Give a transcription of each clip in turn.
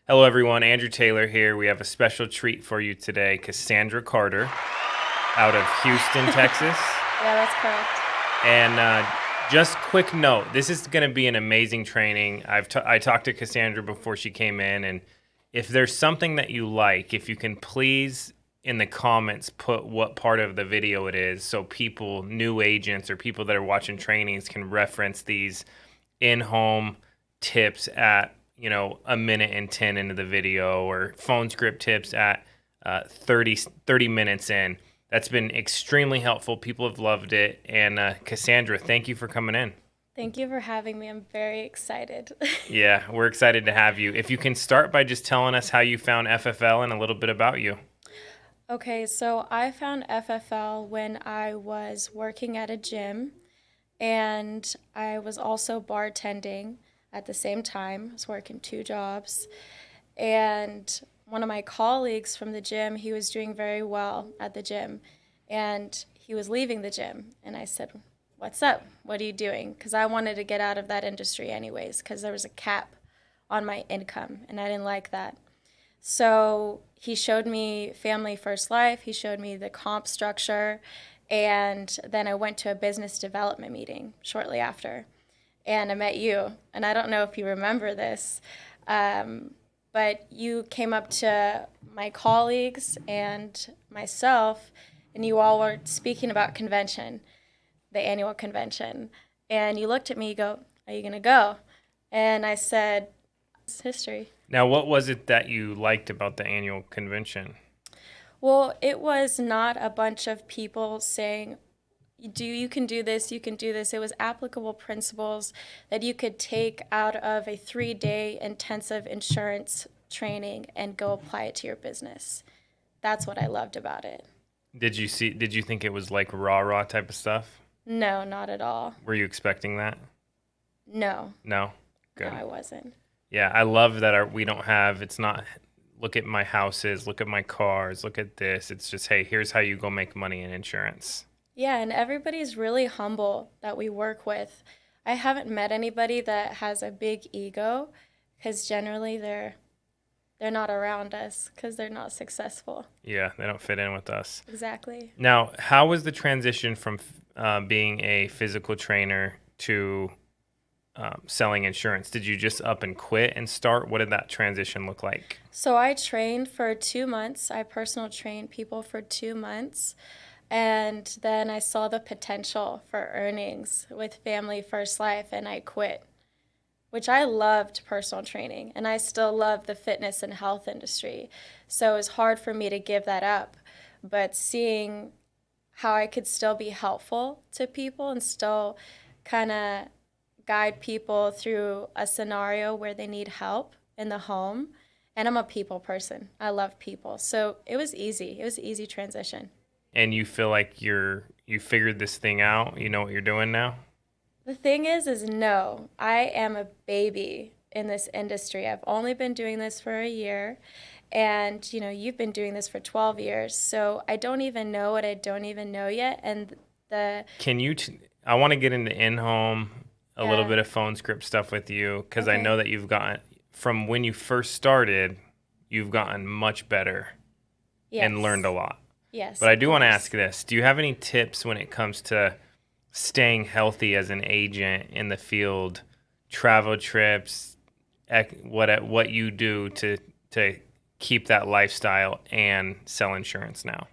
Hello, everyone. Andrew Taylor here. We have a special treat for you today. Cassandra Carter out of Houston, Texas. Yeah, that's correct. And just quick note, this is going to be an amazing training. I talked to Cassandra before she came in, and if there's something that you like, if you can please in the comments put what part of the video it is so people, new agents or people that are watching trainings can reference these in-home tips at a minute and 10 into the video, or phone script tips at 30 minutes in. That's been extremely helpful. People have loved it. And Cassandra, thank you for coming in. Thank you for having me. I'm very excited. Yeah, we're excited to have you. If you can start by just telling us how you found FFL and a little bit about you. Okay, so I found FFL when I was working at a gym, and I was also bartending at the same time. I was working two jobs. And one of my colleagues from the gym, he was doing very well at the gym, and he was leaving the gym. And I said, "What's up? What are you doing?" Because I wanted to get out of that industry anyways, because there was a cap on my income, and I didn't like that. So he showed me Family First Life, he showed me the comp structure, and then I went to a business development meeting shortly after, and I met you. And I don't know if you remember this, but you came up to my colleagues and myself, and you all were speaking about convention, the annual convention. And you looked at me, you go, "Are you going to go?" And I said, "It's history." Now, what was it that you liked about the annual convention? Well, it was not a bunch of people saying, you can do this, you can do this. It was applicable principles that you could take out of a 3-day intensive insurance training and go apply it to your business. That's what I loved about it. Did you think it was like rah-rah type of stuff? No, not at all. Were you expecting that? No, No? no, Good. I wasn't. Yeah, I love that we don't have, it's not, look at my houses, look at my cars, look at this. It's just, hey, here's how you go make money in insurance. Yeah, and everybody's really humble that we work with. I haven't met anybody that has a big ego, because generally they're not around us because they're not successful. Yeah, they don't fit in with us. Exactly. Now, how was the transition from being a physical trainer to selling insurance? Did you just up and quit and start? What did that transition look like? So I trained for 2 months. I personal trained people for 2 months. And then I saw the potential for earnings with Family First Life, and I quit, which I loved personal training, and I still love the fitness and health industry. So it was hard for me to give that up. But seeing how I could still be helpful to people and still kind of guide people through a scenario where they need help in the home. And I'm a people person. I love people. So it was easy. It was an easy transition. And you feel like you figured this thing out? You know what you're doing now? The thing is no, I am a baby in this industry. I've only been doing this for a year, and you've been doing this for 12 years. So I don't even know what I don't even know yet. And the Can you, I want to get into in-home, a little yeah, bit of phone script stuff with you, because I okay. know that you've gotten, from when you first started, you've gotten much better and learned Yes. a lot. Yes, But I of do want to ask course. this. Do you have any tips when it comes to staying healthy as an agent in the field, travel trips, what you do to keep that lifestyle and sell insurance now?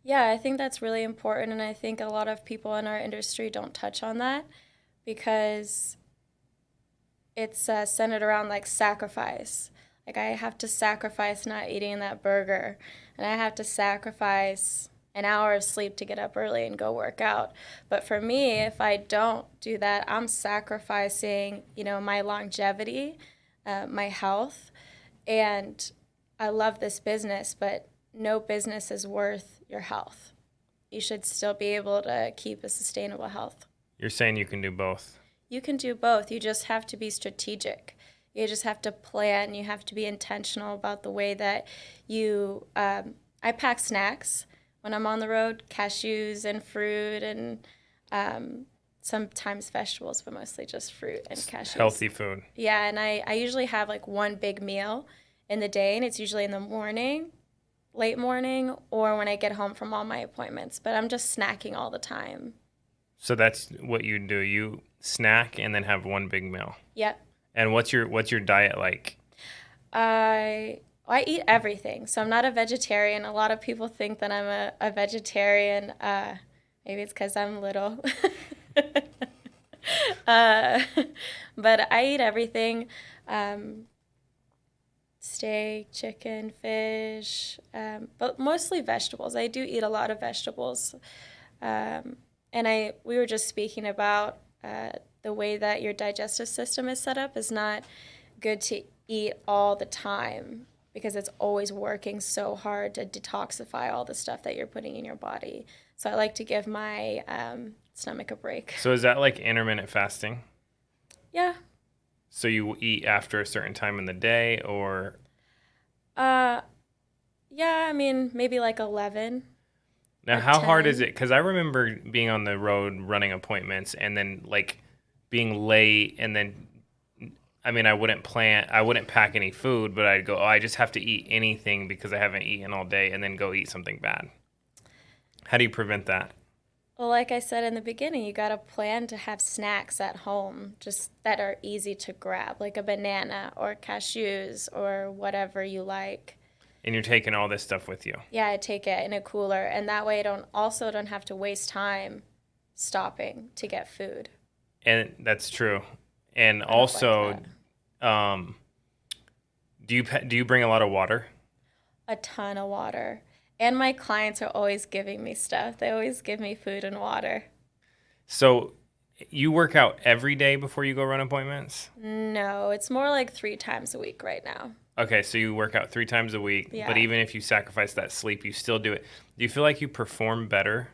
Yeah, I think that's really important, and I think a lot of people in our industry don't touch on that because it's centered around like sacrifice. Like I have to sacrifice not eating that burger, and I have to sacrifice an hour of sleep to get up early and go work out. But for me, if I don't do that, I'm sacrificing, my longevity, my health, and I love this business, but no business is worth your health. You should still be able to keep a sustainable health. You're saying you can do both. You can do both. You just have to be strategic. You just have to plan. You have to be intentional about the way that I pack snacks when I'm on the road, cashews and fruit and sometimes vegetables, but mostly just fruit and cashews. Healthy food. Yeah, and I usually have like one big meal in the day, and it's usually in the morning, late morning, or when I get home from all my appointments. But I'm just snacking all the time. So that's what you do. You snack and then have one big meal. Yep. And what's your diet like? I eat everything, so I'm not a vegetarian. A lot of people think that I'm a vegetarian. Maybe it's because I'm little. But I eat everything. Steak, chicken, fish, but mostly vegetables. I do eat a lot of vegetables. And we were just speaking about the way that your digestive system is set up is not good to eat all the time because it's always working so hard to detoxify all the stuff that you're putting in your body. So I like to give my stomach a break. So is that like intermittent fasting? Yeah. So you eat after a certain time in the day or? Yeah, I mean, maybe like 11. Now, how hard is it? Because I remember being on the road running appointments and then like being late and then, I mean, I wouldn't pack any food, but I'd go, I just have to eat anything because I haven't eaten all day and then go eat something bad. How do you prevent that? Well, like I said in the beginning, you got to plan to have snacks at home just that are easy to grab, like a banana or cashews or whatever you like. And you're taking all this stuff with you? Yeah, I take it in a cooler, and that way I don't have to waste time stopping to get food. And that's true. And also, do you bring a lot of water? A ton of water. And my clients are always giving me stuff. They always give me food and water. So you work out every day before you go run appointments? No, it's more like 3 times a week right now. Okay, so you work out 3 times a week, Yeah. but even if you sacrifice that sleep, you still do it. Do you feel like you perform better?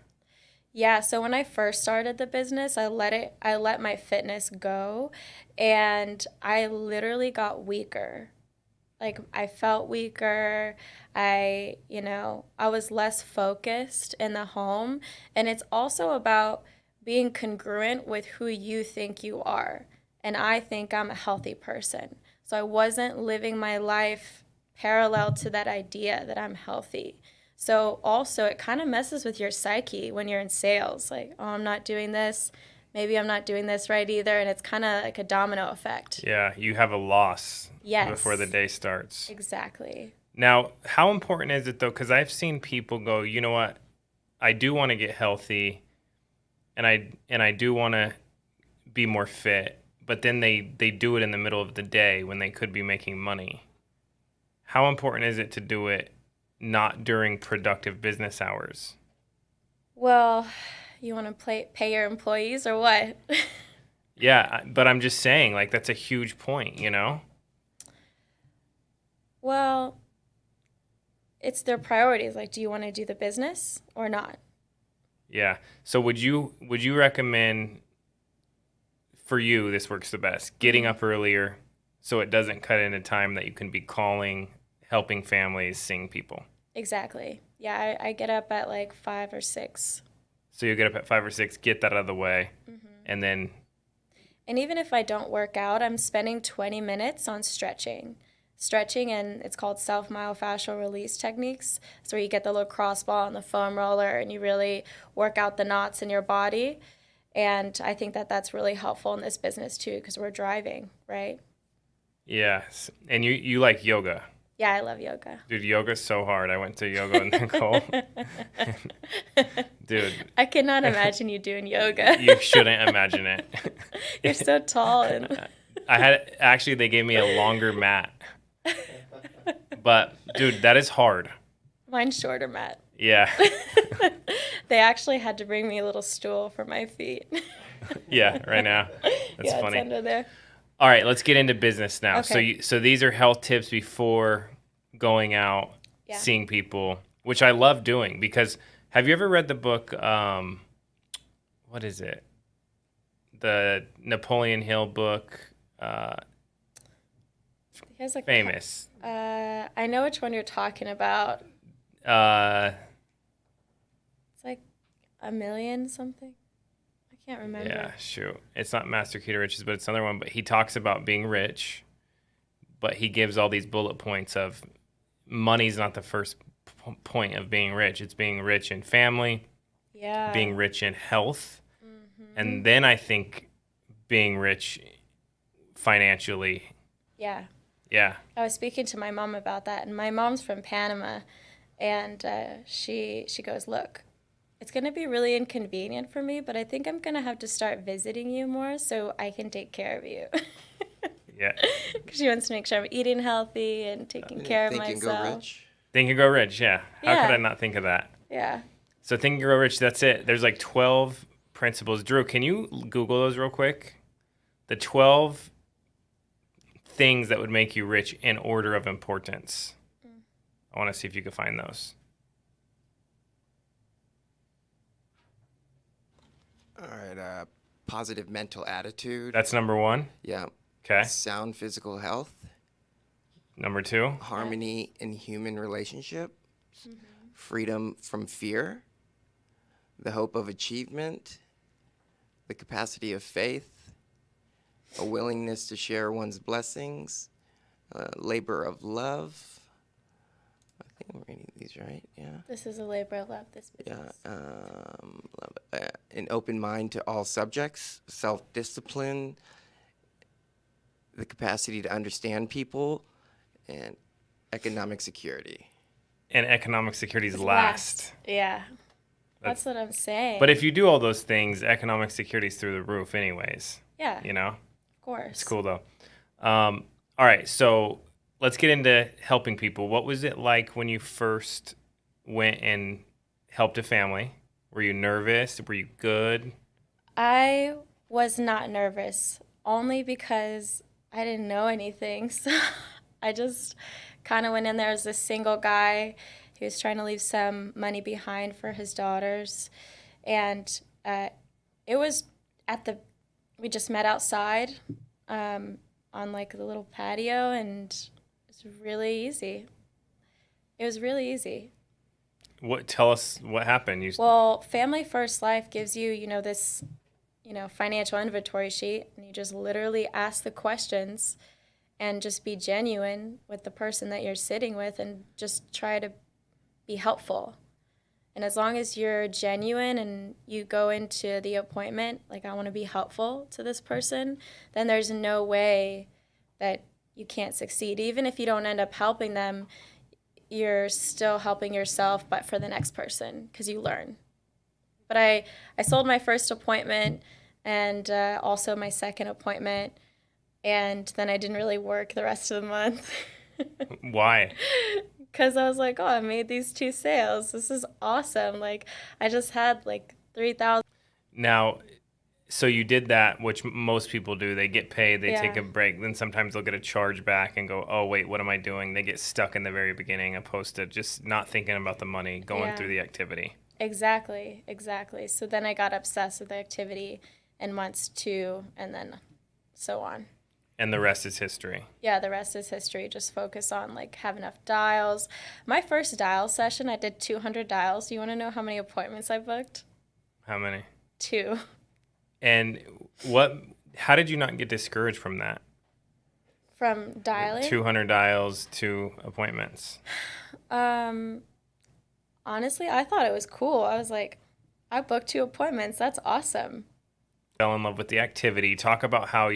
Yeah, so when I first started the business, I let my fitness go, and I literally got weaker. Like I felt weaker. I was less focused in the home, and it's also about being congruent with who you think you are. And I think I'm a healthy person. So I wasn't living my life parallel to that idea that I'm healthy. So also it kind of messes with your psyche when you're in sales. Like, oh, I'm not doing this. Maybe I'm not doing this right either. And it's kind of like a domino effect. Yeah, you have a loss before the day starts. Exactly. Now, how important is it though? Because I've seen people go, you know what? I do want to get healthy and I do want to be more fit. But then they do it in the middle of the day when they could be making money. How important is it to do it not during productive business hours? Well, you want to pay your employees or what? Yeah, but I'm just saying, like, that's a huge point, you know? Well, it's their priorities. Like, do you want to do the business or not? Yeah. So would you recommend, for you, this works the best, getting up earlier so it doesn't cut into time that you can be calling, helping families, seeing people? Exactly. Yeah, I get up at like 5 or 6. So you get up at 5 or 6, get that out of the way, and then... And even if I don't work out, I'm spending 20 minutes on stretching. Stretching, and it's called self-myofascial release techniques. It's where you get the little crossball and the foam roller, and you really work out the knots in your body. And I think that that's really helpful in this business too, because we're driving, right? Yes. And you like yoga. Yeah, I love yoga. Dude, yoga's so hard. I went to yoga in Nicole. Dude. I cannot imagine you doing yoga. You shouldn't imagine it. You're so tall. And they gave me a longer mat. But, dude, that is hard. Mine's shorter, Matt. Yeah. They actually had to bring me a little stool for my feet. Yeah, right now. That's funny. It's under there. All right, let's get into business now. Okay. So these are health tips before going out, seeing people, which I love doing because have you ever read the book, what is it? The Napoleon Hill book, famous. I know which one you're talking about. It's like $1 million something. I Can't remember. Yeah, shoot. It's not Master Key to Riches, but it's another one. But he talks about being rich, but he gives all these bullet points of money's not the first point of being rich. It's being rich in family, Yeah. being rich in health, and then I think being rich financially. Yeah. Yeah. I was speaking to my mom about that, and my mom's from Panama, and she goes, look, it's going to be really inconvenient for me, but I think I'm going to have to start visiting you more so I can take care of you. Yeah. Because she wants to make sure I'm eating healthy and taking care of Think and myself. Go Rich. Think and Grow Rich, yeah. How could I not think of that? Yeah. So Think and Grow Rich, that's it. There's like 12 principles. Drew, can you Google those real quick? The 12 things that would make you rich in order of importance. I want to see if you can find those. All right. Positive mental attitude. That's number 1. Yeah. Okay. Sound physical health. Number 2. Harmony in human relationship. Freedom from fear. The hope of achievement. The capacity of faith. A willingness to share one's blessings. Labor of love. I think I'm reading these right. Yeah. This is a labor of love, this Yeah. business. An open mind to all subjects, self-discipline, the capacity to understand people, and economic security. And economic security is It's last. Yeah. That's what I'm saying. But if you do all those things, economic security is through the roof anyways. Yeah, You know? of course. It's cool though. All right, so let's get into helping people. What was it like when you first went and helped a family? Were you nervous? Were you good? I was not nervous, only because I didn't know anything. So I just kind of went in there as a single guy who was trying to leave some money behind for his daughters. And it was we just met outside on like the little patio, and it's really easy. It was really easy. Tell us what happened. Well, Family First Life gives you, this, financial inventory sheet, and you just literally ask the questions and just be genuine with the person that you're sitting with and just try to be helpful. And as long as you're genuine and you go into the appointment, like, I want to be helpful to this person, then there's no way that you can't succeed. Even if you don't end up helping them, you're still helping yourself, but for the next person, because you learn. But I sold my first appointment and also my second appointment, and then I didn't really work the rest of the month. Why? Because I was like, oh, I made these 2 sales. This is awesome. Like, I just had like 3,000. Now, so you did that, which most people do. They get paid, they take Yeah. a break, then sometimes they'll get a charge back and go, oh, wait, what am I doing? They get stuck in the very beginning opposed to just not thinking about the money, going Yeah. through the activity. Exactly. So then I got obsessed with the activity in months 2, and then so on. And the rest is history. Yeah, the rest is history. Just focus on, like, have enough dials. My first dial session, I did 200 dials. You want to know how many appointments I booked? How many? 2. And how did you not get discouraged from that? From dialing? 200 dials, 2 appointments. Honestly, I thought it was cool. I was like, I booked 2 appointments. That's awesome. Fell in love with the activity. Talk about how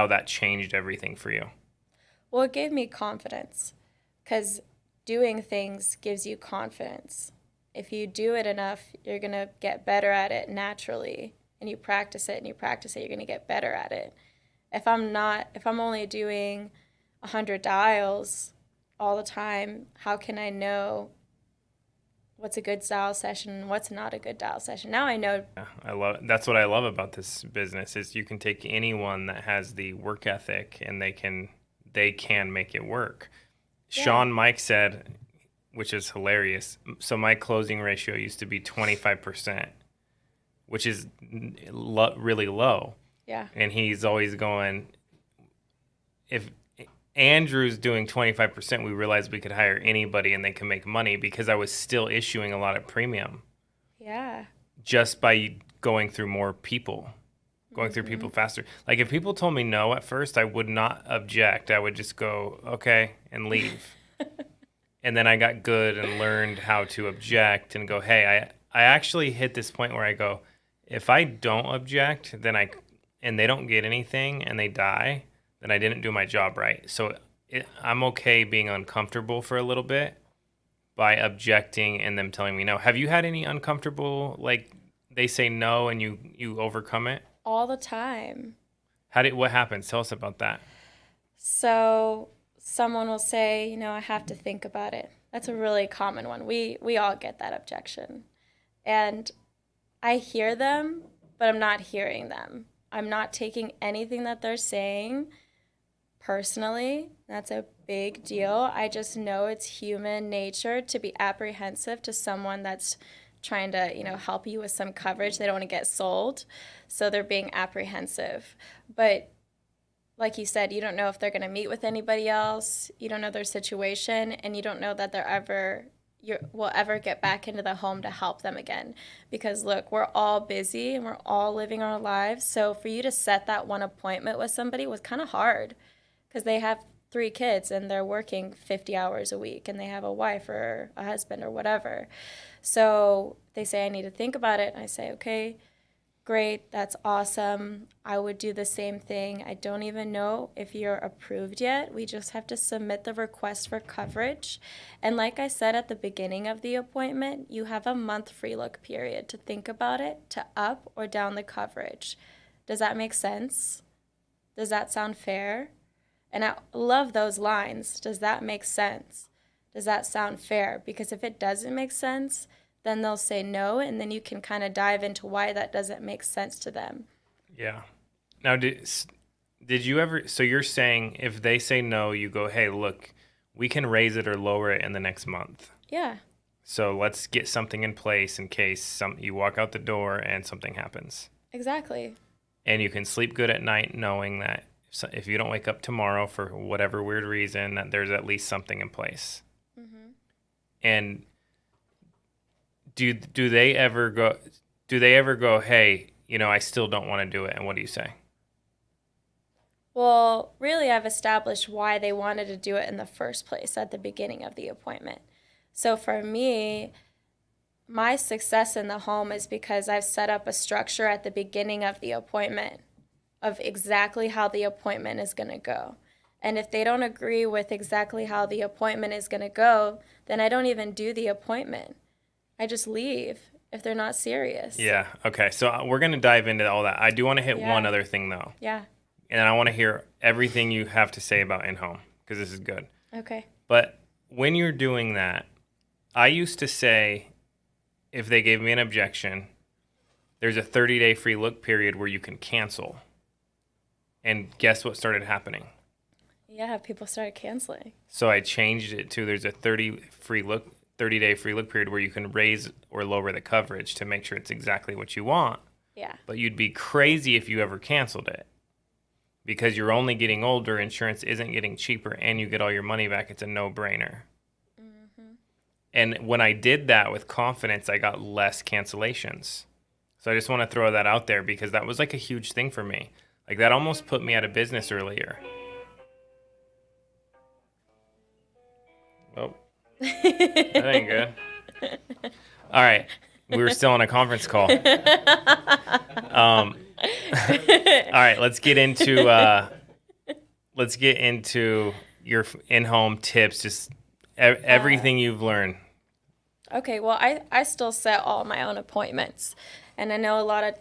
that changed everything for you. Well, it gave me confidence, because doing things gives you confidence. If you do it enough, you're going to get better at it naturally, and you practice it and you practice it, you're going to get better at it. If I'm only doing 100 dials all the time, how can I know what's a good dial session and what's not a good dial session? Now I know. Yeah, that's what I love about this business is you can take anyone that has the work ethic and they can make it work. Yeah. Sean Mike said, which is hilarious. So my closing ratio used to be 25%, which is really low. Yeah. And he's always going, if Andrew's doing 25%, we realized we could hire anybody and they can make money because I was still issuing a lot of premium Yeah. just by going through more people, going through people faster. Like if people told me no at first, I would not object. I would just go, okay, and leave. And then I got good and learned how to object and go, hey, I actually hit this point where I go, if I don't object, and they don't get anything and they die, then I didn't do my job right. So I'm okay being uncomfortable for a little bit by objecting and them telling me no. Have you had any uncomfortable, like they say no and you overcome it? All the time. What happens? Tell us about that. So someone will say, I have to think about it. That's a really common one. We all get that objection. And I hear them, but I'm not hearing them. I'm not taking anything that they're saying personally. That's a big deal. I just know it's human nature to be apprehensive to someone that's trying to, help you with some coverage. They don't want to get sold, so they're being apprehensive. But like you said, you don't know if they're going to meet with anybody else. You don't know their situation, and you don't know that will ever get back into the home to help them again. Because look, we're all busy and we're all living our lives. So for you to set that one appointment with somebody was kind of hard, because they have 3 kids and they're working 50 hours a week and they have a wife or a husband or whatever. So they say, I need to think about it. And I say, okay, great, that's awesome. I would do the same thing. I don't even know if you're approved yet. We just have to submit the request for coverage. And like I said at the beginning of the appointment, you have a month free look period to think about it, to up or down the coverage. Does that make sense? Does that sound fair? And I love those lines. Does that make sense? Does that sound fair? Because if it doesn't make sense, then they'll say no, and then you can kind of dive into why that doesn't make sense to them. Yeah. Now, did you ever, so you're saying if they say no, you go, hey, look, we can raise it or lower it in the next month. Yeah. So let's get something in place in case you walk out the door and something happens. Exactly. And you can sleep good at night knowing that if you don't wake up tomorrow for whatever weird reason, that there's at least something in place. Mm-hmm. And do they ever go, hey, I still don't want to do it, and what do you say? Well, really, I've established why they wanted to do it in the first place at the beginning of the appointment. So for me, my success in the home is because I've set up a structure at the beginning of the appointment of exactly how the appointment is going to go. And if they don't agree with exactly how the appointment is going to go, then I don't even do the appointment. I just leave if they're not serious. Yeah. Okay. So we're going to dive into all that. I do want to hit one other thing, though. Yeah. And I want to hear everything you have to say about in-home, because this is good. Okay. But when you're doing that, I used to say, if they gave me an objection, there's a 30-day free look period where you can cancel. And guess what started happening? Yeah, people started canceling. So I changed it to there's a 30-day free look period where you can raise or lower the coverage to make sure it's exactly what you want. Yeah. But you'd be crazy if you ever canceled it, because you're only getting older, insurance isn't getting cheaper, and you get all your money back. It's a no-brainer. Mm-hmm. And when I did that with confidence, I got less cancellations. So I just want to throw that out there, because that was like a huge thing for me. Like that almost put me out of business earlier. Oh, that ain't good. All right. We were still on a conference call. All right, let's get into your in-home tips, just everything you've learned. Okay, well, I still set all my own appointments, and I know a lot of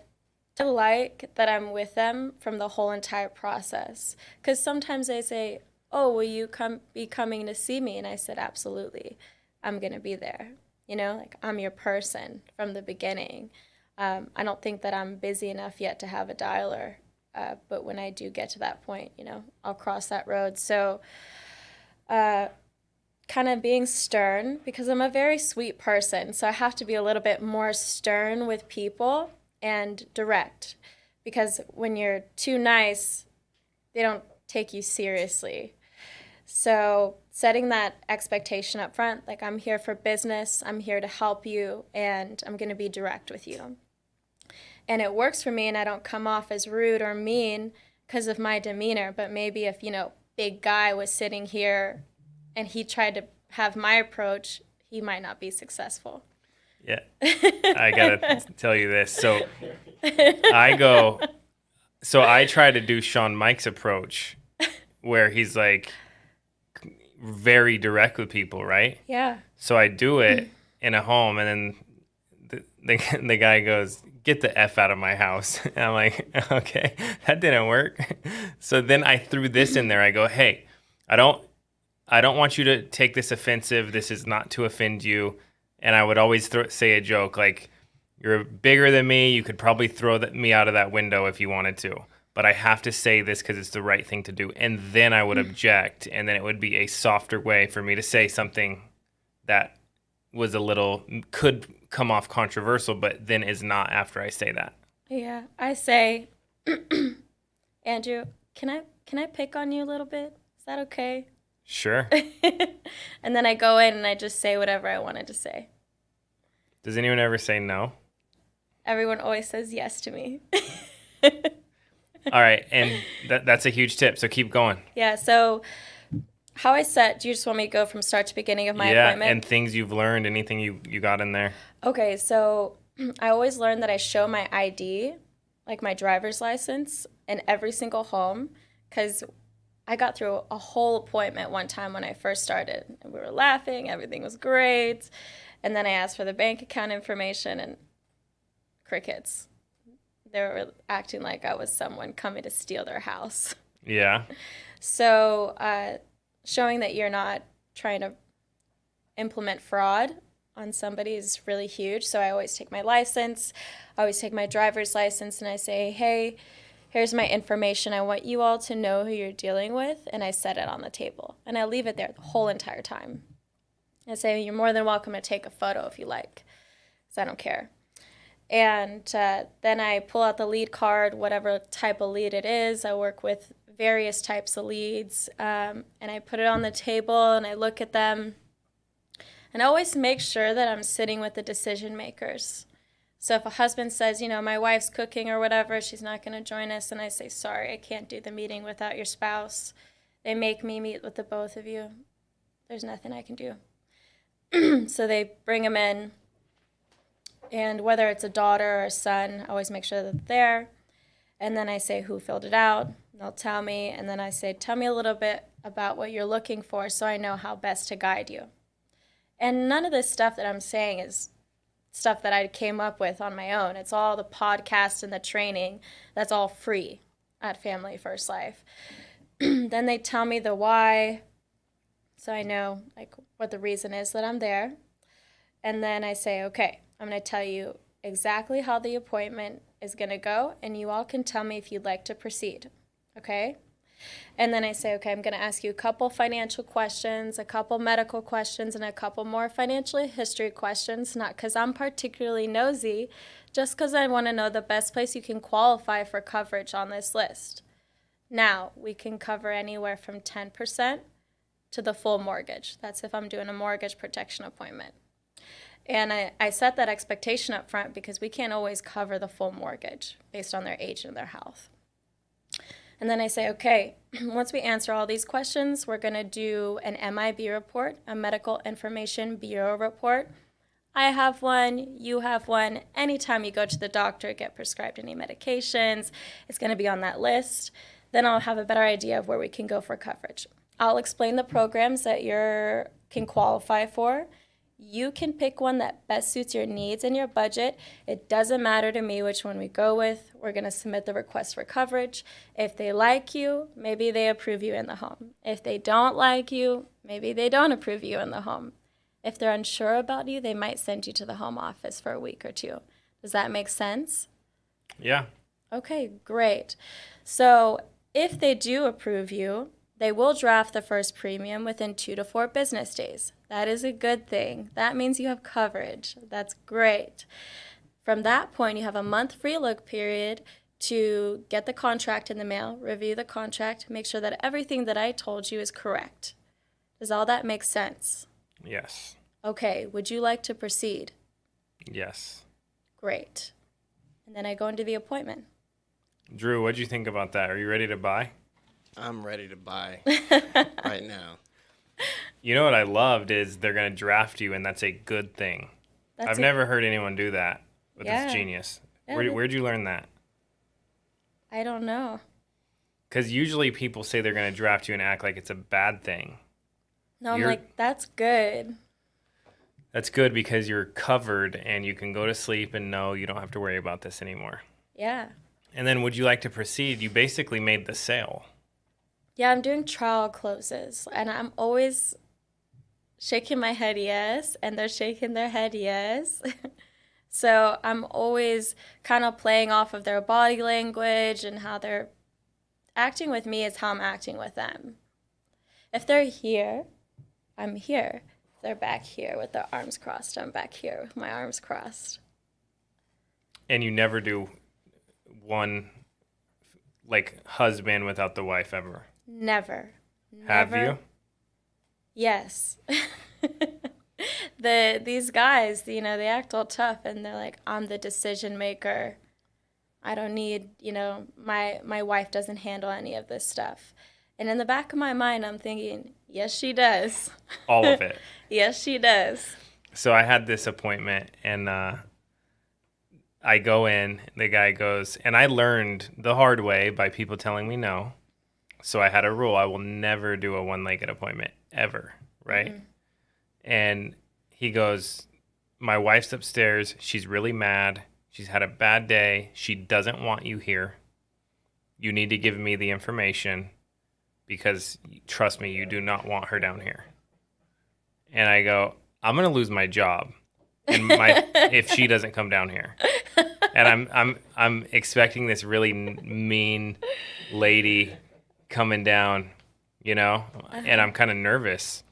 people like that I'm with them from the whole entire process, because sometimes they say, oh, will you be coming to see me? And I said, absolutely, I'm going to be there. Like I'm your person from the beginning. I don't think that I'm busy enough yet to have a dialer, but when I do get to that point, I'll cross that road. So kind of being stern, because I'm a very sweet person, so I have to be a little bit more stern with people and direct, because when you're too nice, they don't take you seriously. So setting that expectation up front, like I'm here for business, I'm here to help you, and I'm going to be direct with you. And it works for me, and I don't come off as rude or mean because of my demeanor. But maybe if, big guy was sitting here and he tried to have my approach, he might not be successful. Yeah. I got to tell you this. So I try to do Shawn Mike's approach where he's like very direct with people, right? Yeah. So I do it in a home, and then the guy goes, "Get the F out of my house." And I'm like, okay, that didn't work. So then I threw this in there. I go, "Hey, I don't want you to take this offensive. This is not to offend you." And I would always say a joke like, "You're bigger than me. You could probably throw me out of that window if you wanted to. But I have to say this because it's the right thing to do." And then I would object, and then it would be a softer way for me to say something that was could come off controversial, but then is not after I say that. Yeah. I say, Andrew, can I pick on you a little bit? Is that okay? Sure. And then I go in and I just say whatever I wanted to say. Does anyone ever say no? Everyone always says yes to me. All right, and that's a huge tip, so keep going. Yeah, so how I set, do you just want me to go from start to beginning of my appointment? Yeah, and things you've learned, anything you got in there. Okay, so I always learn that I show my ID, like my driver's license, in every single home, because I got through a whole appointment one time when I first started. And we were laughing, everything was great, and then I asked for the bank account information, and crickets. They were acting like I was someone coming to steal their house. Yeah. So showing that you're not trying to implement fraud on somebody is really huge. So I always take my license, I always take my driver's license, and I say, "Hey, here's my information. I want you all to know who you're dealing with," and I set it on the table. And I leave it there the whole entire time. I say, "You're more than welcome to take a photo if you like, because I don't care." And then I pull out the lead card, whatever type of lead it is. I work with various types of leads, and I put it on the table and I look at them. And I always make sure that I'm sitting with the decision makers. So if a husband says, "My wife's cooking or whatever, she's not going to join us," and I say, "Sorry, I can't do the meeting without your spouse. They make me meet with the both of you. There's nothing I can do." So they bring them in. And whether it's a daughter or a son, I always make sure that they're there. And then I say who filled it out. They'll tell me. And then I say, "Tell me a little bit about what you're looking for so I know how best to guide you." And none of this stuff that I'm saying is stuff that I came up with on my own. It's all the podcast and the training. That's all free at Family First Life. Then they tell me the why, so I know what the reason is that I'm there. And then I say, "Okay, I'm going to tell you exactly how the appointment is going to go, and you all can tell me if you'd like to proceed." Okay? And then I say, "Okay, I'm going to ask you a couple financial questions, a couple medical questions, and a couple more financial history questions, not because I'm particularly nosy, just because I want to know the best place you can qualify for coverage on this list. Now, we can cover anywhere from 10% to the full mortgage. That's if I'm doing a mortgage protection appointment." And I set that expectation up front because we can't always cover the full mortgage based on their age and their health. And then I say, "Okay, once we answer all these questions, we're going to do an MIB report, a Medical Information Bureau report. I have one, you have one. Anytime you go to the doctor, get prescribed any medications, it's going to be on that list. Then I'll have a better idea of where we can go for coverage. I'll explain the programs that you can qualify for. You can pick one that best suits your needs and your budget. It doesn't matter to me which one we go with. We're going to submit the request for coverage. If they like you, maybe they approve you in the home. If they don't like you, maybe they don't approve you in the home. If they're unsure about you, they might send you to the home office for a week or two. Does that make sense? Yeah. Okay, great. So if they do approve you, they will draft the first premium within 2 to 4 business days. That is a good thing. That means you have coverage. That's great. From that point, you have a month free look period to get the contract in the mail, review the contract, make sure that everything that I told you is correct. Does all that make sense? Yes. Okay, would you like to proceed? Yes. Great. and then I go into the appointment. Drew, what'd you think about that? Are you ready to buy? I'm ready to buy right now. You know what I loved is they're going to draft you, and that's a good thing. I've never heard anyone do that, but that's genius. Yeah, Where'd you learn that? I don't know. Because usually people say they're going to draft you and act like it's a bad thing. No, I'm like, that's good. That's good because you're covered and you can go to sleep and know you don't have to worry about this anymore. Yeah. And then would you like to proceed? You basically made the sale. Yeah, I'm doing trial closes, and I'm always shaking my head yes, and they're shaking their head yes. So I'm always kind of playing off of their body language, and how they're acting with me is how I'm acting with them. If they're here, I'm here. If they're back here with their arms crossed, I'm back here with my arms crossed. And you never do one, like, husband without the wife ever? Never. Have you? Yes. These guys, they act all tough, and they're like, I'm the decision maker. I don't need, my wife doesn't handle any of this stuff. And in the back of my mind, I'm thinking, yes, she does. All of it. Yes, she does. So I had this appointment, and I go in, the guy goes, and I learned the hard way by people telling me no. So I had a rule. I will never do a one-legged appointment, ever, right? Mm-hmm. And he goes, my wife's upstairs. She's really mad. She's had a bad day. She doesn't want you here. You need to give me the information because, trust me, you do not want her down here. And I go, I'm going to lose my job if she doesn't come down here. And I'm expecting this really mean lady coming down, and I'm kind of nervous.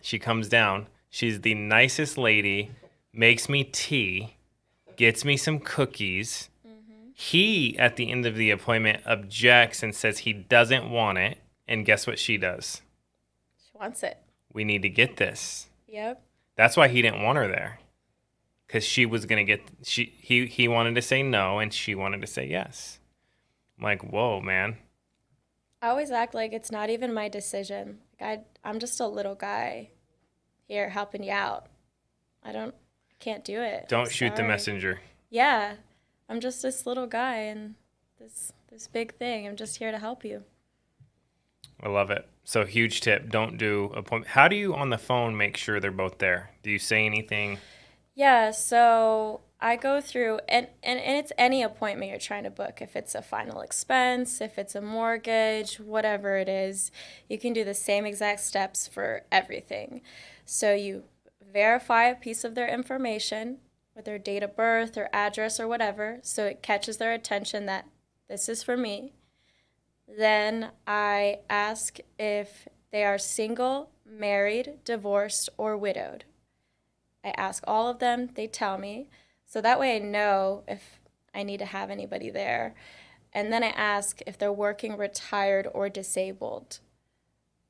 She comes down. She's the nicest lady, makes me tea, gets me some cookies. Mm-hmm. He, at the end of the appointment, objects and says he doesn't want it. And guess what she does? She wants it. We need to get this. Yep. That's why he didn't want her there. Because she was going to get, he wanted to say no, and she wanted to say yes. I'm like, whoa, man. I always act like it's not even my decision. I'm just a little guy here helping you out. Can't do it. Don't shoot the messenger. Yeah, I'm just this little guy and this big thing. I'm just here to help you. I love it. So huge tip, don't do appointment. How do you on the phone make sure they're both there? Do you say anything? Yeah, so I go through, and it's any appointment you're trying to book. If it's a final expense, if it's a mortgage, whatever it is, you can do the same exact steps for everything. So you verify a piece of their information with their date of birth or address or whatever, so it catches their attention that this is for me. Then I ask if they are single, married, divorced, or widowed. I ask all of them, they tell me. So that way I know if I need to have anybody there. And then I ask if they're working, retired, or disabled.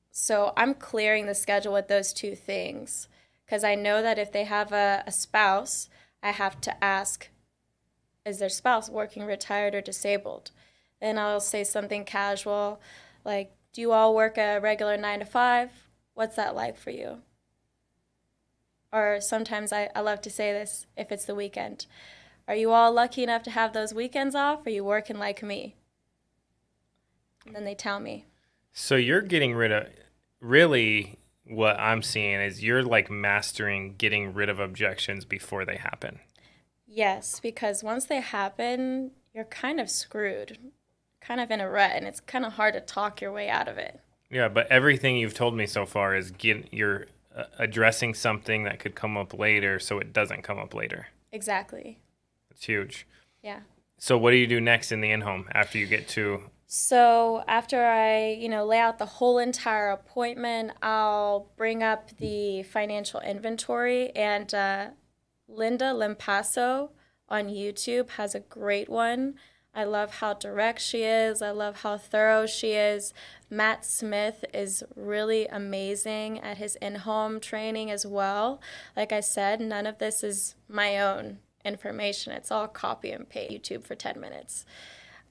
So I'm clearing the schedule with those two things. Because I know that if they have a spouse, I have to ask, is their spouse working, retired, or disabled? Then I'll say something casual, like, do you all work a regular 9 to 5? What's that like for you? Or sometimes I love to say this if it's the weekend. Are you all lucky enough to have those weekends off? Or are you working like me? And then they tell me. So you're getting rid of, really what I'm seeing is you're like mastering getting rid of objections before they happen. Yes, because once they happen, you're kind of screwed, kind of in a rut, and it's kind of hard to talk your way out of it. Yeah, but everything you've told me so far is you're addressing something that could come up later so it doesn't come up later. Exactly. That's huge. Yeah. So what do you do next in the in-home after you get to... So after I, lay out the whole entire appointment, I'll bring up the financial inventory, and Linda Limpasso on YouTube has a great one. I love how direct she is. I love how thorough she is. Matt Smith is really amazing at his in-home training as well. Like I said, none of this is my own. information. It's all copy and paste. YouTube for 10 minutes.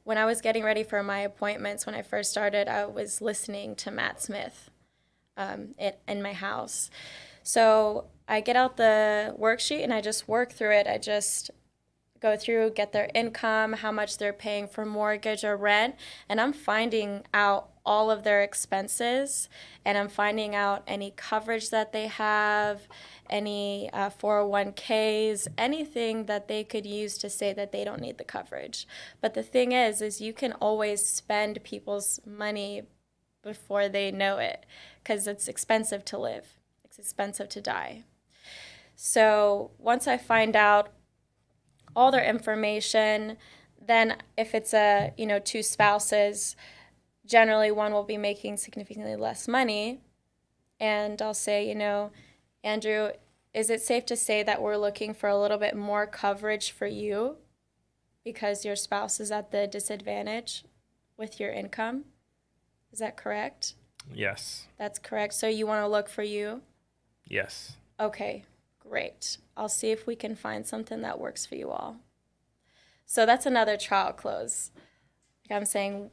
When I was getting ready for my appointments, when I first started, I was listening to Matt Smith in my house. So I get out the worksheet and I just work through it. I just go through, get their income, how much they're paying for mortgage or rent, and I'm finding out all of their expenses, and I'm finding out any coverage that they have, any 401ks, anything that they could use to say that they don't need the coverage. But the thing is you can always spend people's money before they know it, because it's expensive to live. It's expensive to die. So once I find out all their information, then if it's two spouses, generally one will be making significantly less money. And I'll say, Andrew, is it safe to say that we're looking for a little bit more coverage for you because your spouse is at the disadvantage with your income? Is that correct? Yes. That's correct. So you want to look for you? Yes. Okay, great. I'll see if we can find something that works for you all. So that's another trial close. Like I'm saying,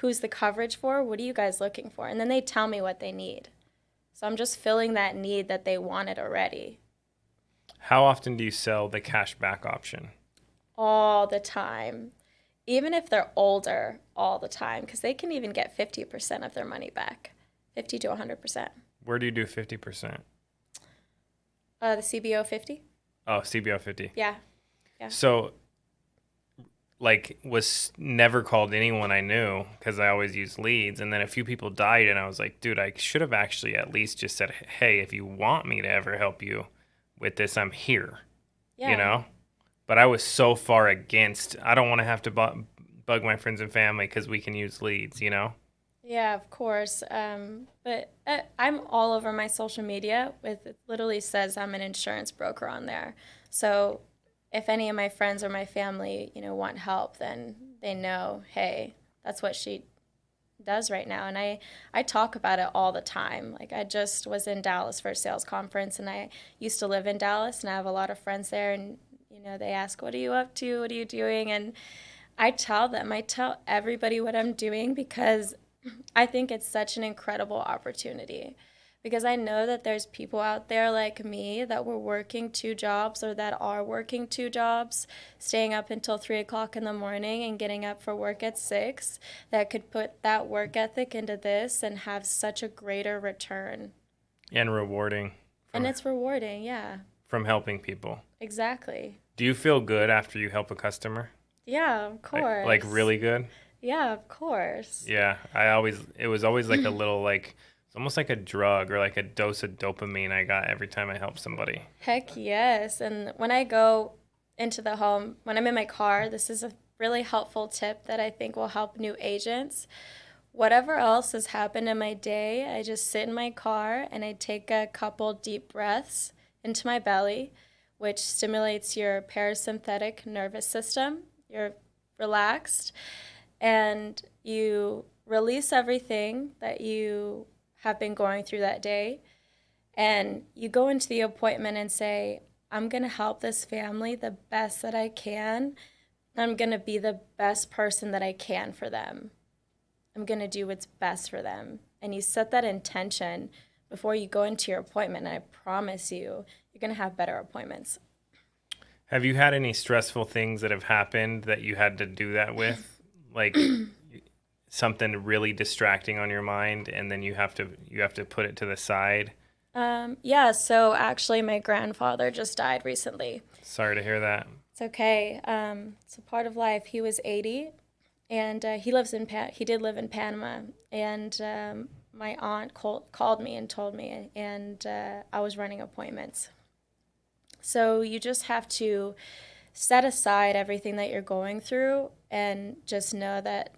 who's the coverage for? What are you guys looking for? And then they tell me what they need. So I'm just filling that need that they wanted already. How often do you sell the cash back option? All the time. Even if they're older, all the time. Because they can even get 50% of their money back. 50 to 100%. Where do you do 50%? The CBO 50. Oh, CBO 50. Yeah. So, was never called anyone I knew because I always used leads. And then a few people died, and I was like, dude, I should have actually at least just said, hey, if you want me to ever help you with this, I'm here. Yeah. But I was so far against, I don't want to have to bug my friends and family because we can use leads, Yeah, of course. But I'm all over my social media. It literally says I'm an insurance broker on there. So if any of my friends or my family, want help, then they know, hey, that's what she does right now. And I talk about it all the time. Like I just was in Dallas for a sales conference, and I used to live in Dallas, and I have a lot of friends there. And, they ask, what are you up to? What are you doing? And I tell everybody what I'm doing because I think it's such an incredible opportunity, because I know that there's people out there like me that were working 2 jobs or that are working 2 jobs, staying up until 3 o'clock in the morning and getting up for work at 6, that could put that work ethic into this and have such a greater return. And rewarding. And it's rewarding, yeah. From helping people. Exactly. Do you feel good after you help a customer? Yeah, of course. Like really good? Yeah, of course. Yeah, it was always like a little it's almost like a drug or like a dose of dopamine I got every time I help somebody. Heck yes. And when I go into the home, when I'm in my car, this is a really helpful tip that I think will help new agents. Whatever else has happened in my day, I just sit in my car and I take a couple deep breaths into my belly, which stimulates your parasympathetic nervous system. You're relaxed, and you release everything that you have been going through that day, and you go into the appointment and say, I'm going to help this family the best that I can. I'm going to be the best person that I can for them. I'm going to do what's best for them. And you set that intention before you go into your appointment, and I promise you, you're going to have better appointments. Have you had any stressful things that have happened that you had to do that with? Like something really distracting on your mind, and then you have to put it to the side? Yeah, so actually my grandfather just died recently. Sorry to hear that. It's okay. It's a part of life. He was 80, and he did live in Panama, and my aunt called me and told me, and I was running appointments. So you just have to set aside everything that you're going through and just know that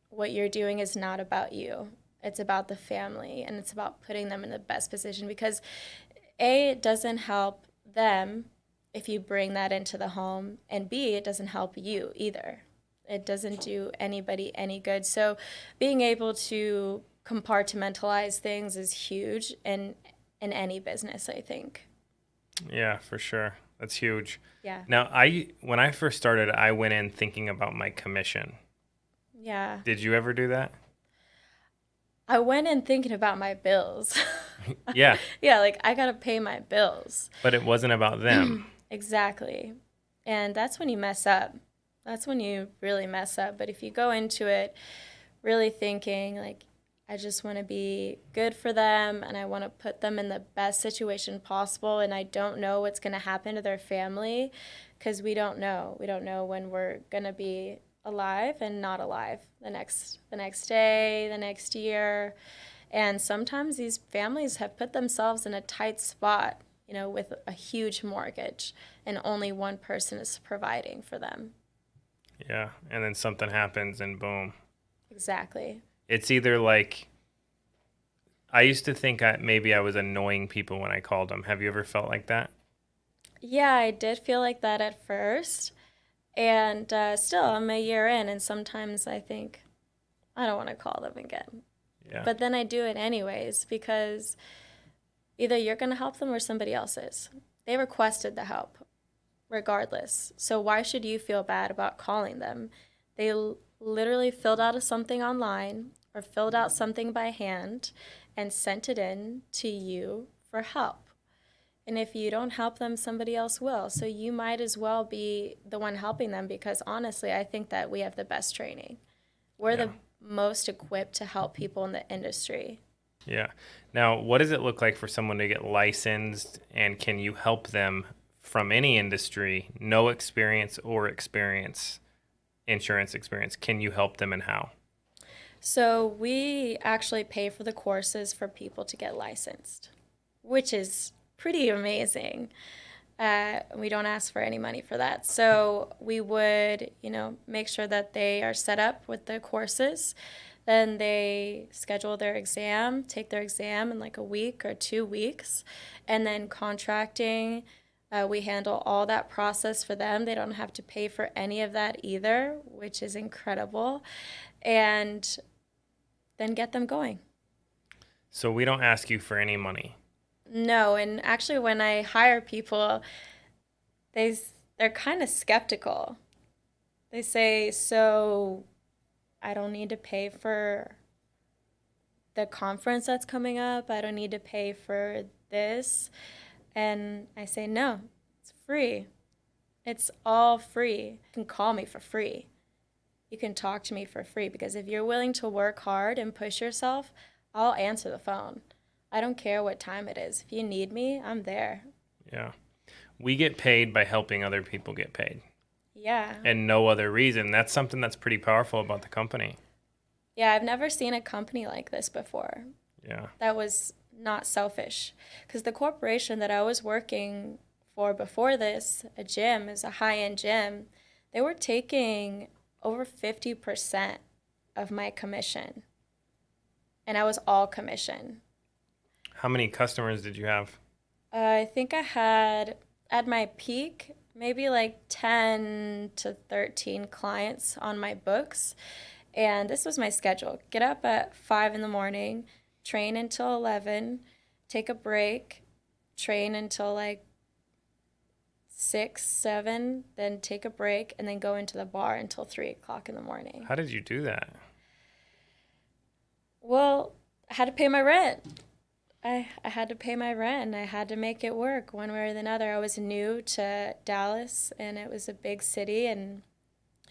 what you're doing is not about you. It's about the family, and it's about putting them in the best position, because A, it doesn't help them if you bring that into the home, and B, it doesn't help you either. It doesn't do anybody any good. So being able to compartmentalize things is huge in any business, I think. Yeah, for sure. That's huge. Yeah. Now, when I first started, I went in thinking about my commission. Yeah. Did you ever do that? I went in thinking about my bills. Yeah, Yeah, like I got to pay my bills. but it wasn't about them. Exactly. And that's when you mess up. That's when you really mess up. But if you go into it really thinking, like, I just want to be good for them and I want to put them in the best situation possible, and I don't know what's going to happen to their family because we don't know. We don't know when we're going to be alive and not alive the next day, the next year. And sometimes these families have put themselves in a tight spot, with a huge mortgage and only one person is providing for them. Yeah, and then something happens and boom. Exactly. It's either like, I used to think maybe I was annoying people when I called them. Have you ever felt like that? Yeah, I did feel like that at first. And still, I'm a year in, and sometimes I think, I don't want to call them again. Yeah. But then I do it anyways because either you're going to help them or somebody else is. They requested the help regardless. So why should you feel bad about calling them? They literally filled out something online or filled out something by hand and sent it in to you for help. And if you don't help them, somebody else will. So you might as well be the one helping them because honestly, I think that we have the best training. We're the most equipped to help people in the industry. Yeah. Now, what does it look like for someone to get licensed, and can you help them from any industry, no experience or insurance experience? Can you help them, and how? So we actually pay for the courses for people to get licensed, which is pretty amazing. We don't ask for any money for that. So we would, make sure that they are set up with the courses. Then they schedule their exam, take their exam in like a week or 2 weeks. And then contracting, we handle all that process for them. They don't have to pay for any of that either, which is incredible. And then get them going. So we don't ask you for any money. No, and actually when I hire people, they're kind of skeptical. They say, so I don't need to pay for the conference that's coming up. I don't need to pay for this. And I say, no, it's free. It's all free. You can call me for free. You can talk to me for free because if you're willing to work hard and push yourself, I'll answer the phone. I don't care what time it is. If you need me, I'm there. Yeah. We get paid by helping other people get paid. Yeah. And no other reason. That's something that's pretty powerful about the company. Yeah, I've never seen a company like this before. Yeah. That was not selfish. Because the corporation that I was working for before this, a gym, is a high-end gym, they were taking over 50% of my commission. And I was all commission. How many customers did you have? I think I had, at my peak, maybe like 10 to 13 clients on my books. And this was my schedule. Get up at 5 in the morning, train until 11, take a break, train until like 6, 7, then take a break, and then go into the bar until 3 o'clock in the morning. How did you do that? Well, I had to pay my rent. I had to pay my rent, and I had to make it work one way or another. I was new to Dallas, and it was a big city, and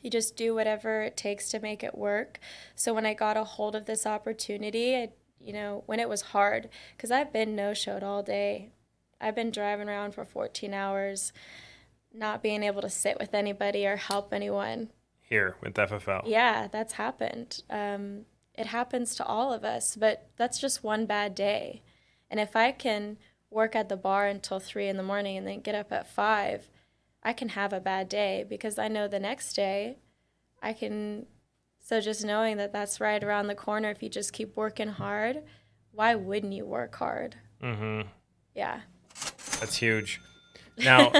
you just do whatever it takes to make it work. So when I got a hold of this opportunity, when it was hard, because I've been no-showed all day. I've been driving around for 14 hours, not being able to sit with anybody or help anyone. Here with FFL. Yeah, that's happened. It happens to all of us, but that's just one bad day. And if I can work at the bar until 3 in the morning and then get up at 5, I can have a bad day because I know the next day I can. So just knowing that that's right around the corner, if you just keep working hard, why wouldn't you work hard? Mm-hmm. Yeah. That's huge. Now,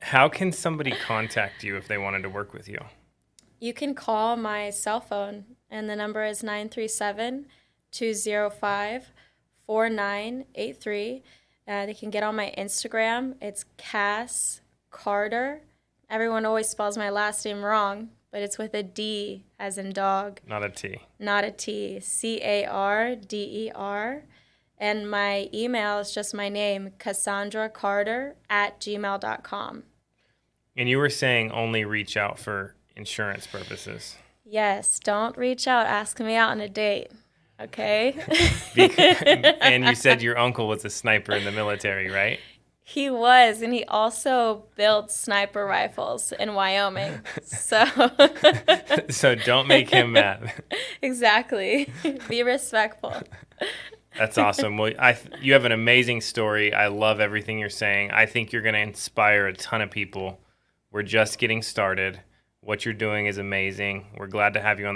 how can somebody contact you if they wanted to work with you? You can call my cell phone, and the number is 937-205-4983. They can get on my Instagram. It's Cass Carter. Everyone always spells my last name wrong, but it's with a D as in dog, Not a T. not a T. Carder. And my email is just my name, CassandraCarter@gmail.com. And you were saying only reach out for insurance purposes. Yes, don't reach out asking me out on a date, okay? And you said your uncle was a sniper in the military, right? He was, and he also built sniper rifles in Wyoming. So So don't make him mad. exactly. Be respectful. That's awesome. Well, you have an amazing story. I love everything you're saying. I think you're going to inspire a ton of people. We're just getting started. What you're doing is amazing. We're glad to have you on